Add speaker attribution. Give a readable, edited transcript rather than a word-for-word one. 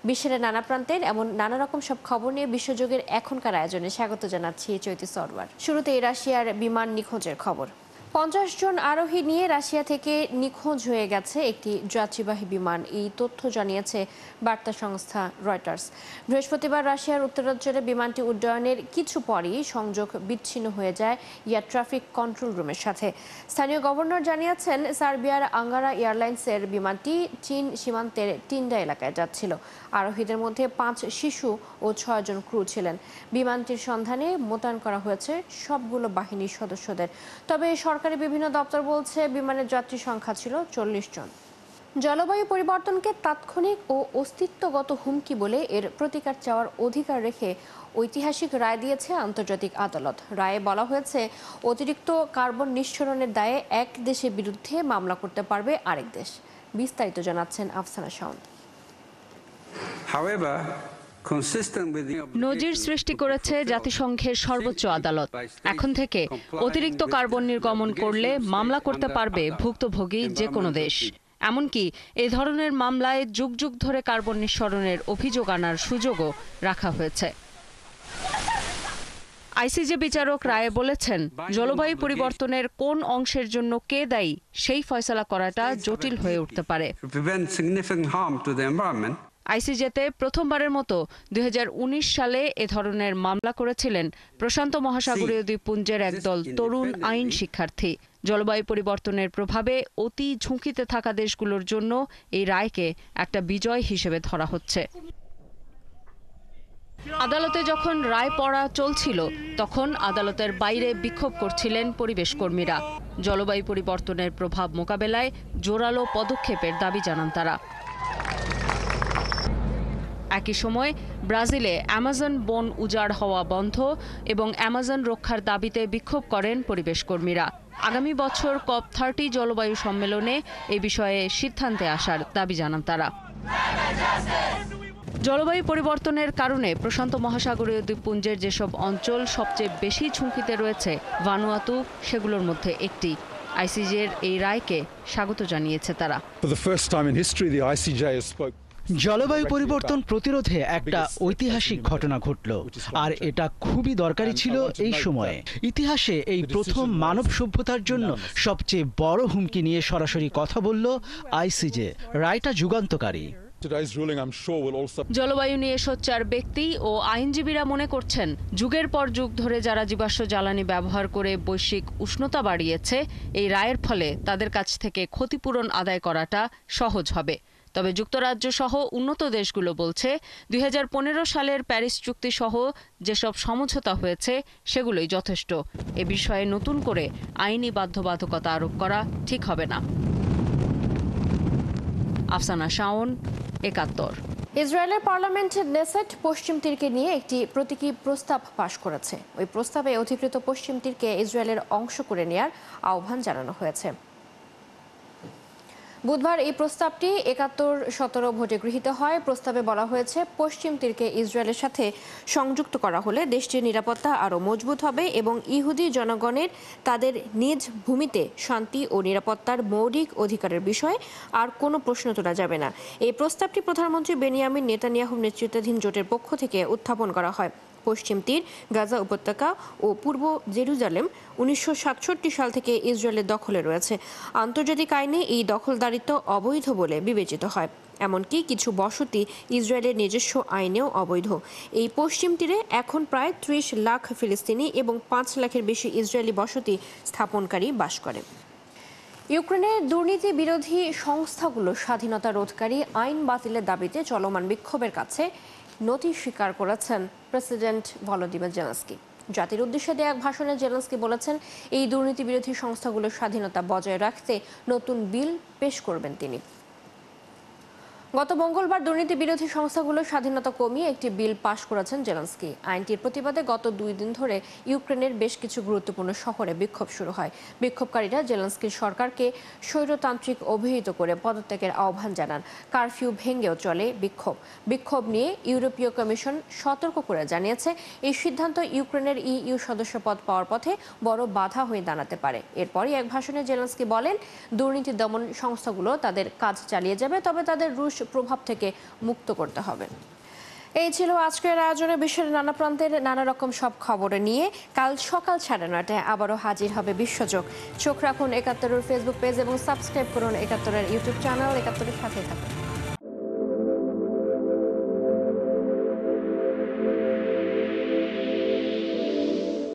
Speaker 1: বিশ্বের নানা প্রান্তের এমন নানা রকম সব খবর নিয়ে বিশ্বযোগের এখনকার আয়োজনে স্বাগত জানাচ্ছি চৈতি সরওয়ার। শুরুতেই রাশিয়ার বিমান নিখোঁজের খবর। 50 জন আরোহী নিয়ে রাশিয়া থেকে নিখোঁজ হয়ে গেছে একটি যাত্রীবাহী বিমান, এই তথ্য জানিয়েছে বার্তা সংস্থা রয়টার্স। বৃহস্পতিবার রাশিয়ার উত্তরাঞ্চলে বিমানটি উড্ডয়নের কিছু পরই সংযোগ বিচ্ছিন্ন হয়ে যায় এয়ার ট্রাফিক কন্ট্রোল রুমের সাথে। স্থানীয় গভর্নর জানিয়েছেন, সার্বিয়ার আঙ্গারা এয়ারলাইন্সের বিমানটি চীন সীমান্তের টিন্ডা এলাকায় যাচ্ছিল। আরোহীদের মধ্যে 5 শিশু ও 6 জন ক্রু ছিলেন। বিমানটির সন্ধানে মোতায়েন করা হয়েছে সবগুলো বাহিনীর সদস্যদের। তবে সরকারি বিভিন্ন দপ্তর বলছে বিমানের যাত্রী সংখ্যা ছিল 40 জন। জলবায়ু পরিবর্তনকে তাৎক্ষণিক ও অস্তিত্বগত হুমকি বলে এর প্রতিকার চাওয়ার অধিকার রেখে ঐতিহাসিক রায় দিয়েছে আন্তর্জাতিক আদালত। রায়ে বলা হয়েছে, অতিরিক্ত কার্বন নিঃসরণের দায়ে এক দেশের বিরুদ্ধে মামলা করতে পারবে আরেক দেশ। বিস্তারিত জানাচ্ছেন আফসানা শাওন।
Speaker 2: নজির সৃষ্টি করেছে জাতিসংঘের সর্বোচ্চ আদালত। এখন থেকে অতিরিক্ত কার্বন নির্গমন করলে মামলা করতে পারবে ভুক্তভোগী যে কোনো দেশ। এমনকি এ ধরনের মামলায় যুগ যুগ ধরে কার্বন নিঃসরণের অভিযোগ আনার সুযোগও রাখা হয়েছে। আইসিজে বিচারক রায়ে বলেছেন, জলবায়ু পরিবর্তনের কোন অংশের জন্য কে দায়ী সেই ফয়সালা করাটা জটিল হয়ে উঠতে পারে। আইসিজেতে প্রথমবারের মতো 2019 সালে এ ধরনের মামলা করেছিলেন প্রশান্ত মহাসাগরীয় দ্বীপপুঞ্জের একদল তরুণ আইন শিক্ষার্থী। জলবায়ু পরিবর্তনের প্রভাবে অতি ঝুঁকিতে থাকা দেশগুলোর জন্য এই রায়কে একটা বিজয় হিসেবে ধরা হচ্ছে। আদালতে যখন রায় পড়া চলছিল, তখন আদালতের বাইরে বিক্ষোভ করছিলেন পরিবেশ কর্মীরা। জলবায়ু পরিবর্তনের প্রভাব মোকাবেলায় জোরালো পদক্ষেপের দাবি জানান তারা। একই সময় ব্রাজিলে অ্যামাজন বন উজাড় হওয়া বন্ধ এবং অ্যামাজন রক্ষার দাবিতে বিক্ষোভ করেন পরিবেশ কর্মীরা। আগামী বছর COP30 জলবায়ু সম্মেলনে এ বিষয়ে সিদ্ধান্তে আসার দাবি জানান তারা। জলবায়ু পরিবর্তনের কারণে প্রশান্ত মহাসাগরীয় দ্বীপপুঞ্জের যেসব অঞ্চল সবচেয়ে বেশি ঝুঁকিতে রয়েছে, ভানুয়াতু সেগুলোর মধ্যে একটি। আইসিজের এই রায়কে স্বাগত জানিয়েছে তারা।
Speaker 3: জলবায়ু পরিবর্তন প্রতিরোধে একটা ঐতিহাসিক ঘটনা ঘটল, আর এটা খুবই দরকারি ছিল এই সময়ে। ইতিহাসে এই প্রথম মানব সভ্যতার জন্য সবচেয়ে বড় হুমকি নিয়ে সরাসরি কথা বলল আইসিজে। রায়টা যুগান্তকারী।
Speaker 2: জলবায়ু নিয়ে সোচ্চার ব্যক্তি ও আইনজীবীরা মনে করছেন, যুগের পর যুগ ধরে যারা জীবাশ্ম জ্বালানি ব্যবহার করে বৈশ্বিক উষ্ণতা বাড়িয়েছে, এই রায়ের ফলে তাদের কাছ থেকে ক্ষতিপূরণ আদায় করাটা সহজ হবে। তবে যুক্তরাজ্য সহ উন্নত দেশগুলো বলছে, 2015 সালের প্যারিস চুক্তি সহ যেসব সমঝোতা হয়েছে সেগুলোই যথেষ্ট। এ বিষয়ে নতুন করে আইনি বাধ্যবাধকতা আরোপ করা ঠিক হবে না। আফসানা শাওন, 71।
Speaker 1: ইসরায়েলের পার্লামেন্টের নেসেট পশ্চিম তীরকে নিয়ে একটি প্রতীকী প্রস্তাব পাশ করেছে। ওই প্রস্তাবে অধিকৃত পশ্চিম তীরকে ইসরায়েলের অংশ করে নেয়ার আহ্বান জানানো হয়েছে। বুধবার এই প্রস্তাবটি 71-17 ভোটে গৃহীত হয়। প্রস্তাবে বলা হয়েছে, পশ্চিম তীরকে ইসরায়েলের সাথে সংযুক্ত করা হলে দেশটির নিরাপত্তা আরও মজবুত হবে এবং ইহুদি জনগণের তাদের নিজ ভূমিতে শান্তি ও নিরাপত্তার মৌলিক অধিকারের বিষয়ে আর কোনো প্রশ্ন তোলা যাবে না। এই প্রস্তাবটি প্রধানমন্ত্রী বেনিয়ামিন নেতানিয়াহুর নেতৃত্বাধীন জোটের পক্ষ থেকে উত্থাপন করা হয়। পশ্চিম তীর, গাজা উপত্যকা ও পূর্ব জেরুজালেম 1967 সাল থেকে ইসরায়েলের দখলে রয়েছে। আন্তর্জাতিক আইনে এই দখলদারিত্ব অবৈধ বলে বিবেচিত হয়। এমনকি কিছু বসতি ইসরায়েলের নিজস্ব আইনেও অবৈধ। এই পশ্চিম তীরে এখন প্রায় 30 লাখ ফিলিস্তিনি এবং 5 লাখের বেশি ইসরায়েলি বসতি স্থাপনকারী বাস করে। ইউক্রেনের দুর্নীতি বিরোধী সংস্থাগুলো স্বাধীনতা রোধকারী আইন বাতিলের দাবিতে চলমান বিক্ষোভের কাছে নথি স্বীকার করেছেন প্রেসিডেন্ট ভলোদিমির জেলেনস্কি। জাতির উদ্দেশ্যে দেয়া এক ভাষণে জেলেনস্কি বলেছেন, এই দুর্নীতি বিরোধী সংস্থাগুলোর স্বাধীনতা বজায় রাখতে নতুন বিল পেশ করবেন তিনি। গত মঙ্গলবার দুর্নীতি বিরোধী সংস্থাগুলোর স্বাধীনতা কমিয়ে একটি বিল পাশ করেছেন জেলেনস্কি। আইনটির প্রতিবাদে গত 2 দিন ধরে ইউক্রেনের বেশ কিছু গুরুত্বপূর্ণ শহরে বিক্ষোভ শুরু হয়। বিক্ষোভকারীরা জেলেনস্কির সরকারকে স্বৈরতান্ত্রিক অভিহিত করে পদত্যাগের আহ্বান জানান। কারফিউ ভেঙেও চলে বিক্ষোভ নিয়ে ইউরোপীয় কমিশন সতর্ক করে জানিয়েছে, এই সিদ্ধান্ত ইউক্রেনের ইইউ সদস্যপদ পাওয়ার পথে বড় বাধা হয়ে দাঁড়াতে পারে। এরপরই এক ভাষণে জেলেনস্কি বলেন, দুর্নীতি দমন সংস্থাগুলো তাদের কাজ চালিয়ে যাবে, তবে তাদের রুশ দুষ্প্রভাব থেকে মুক্ত করতে হবে। এই ছিল আজকের আয়োজনে বিশ্বের নানা প্রান্তের নানা রকম সব খবরে নিয়ে কাল সকাল 9:30টায় আবারও হাজির হবে বিশ্বযোগ। চোখ রাখুন ৭১-এর ফেসবুক পেজ এবং সাবস্ক্রাইব করুন ৭১-এর ইউটিউব চ্যানেল। ৭১-এর সাথে থাকুন।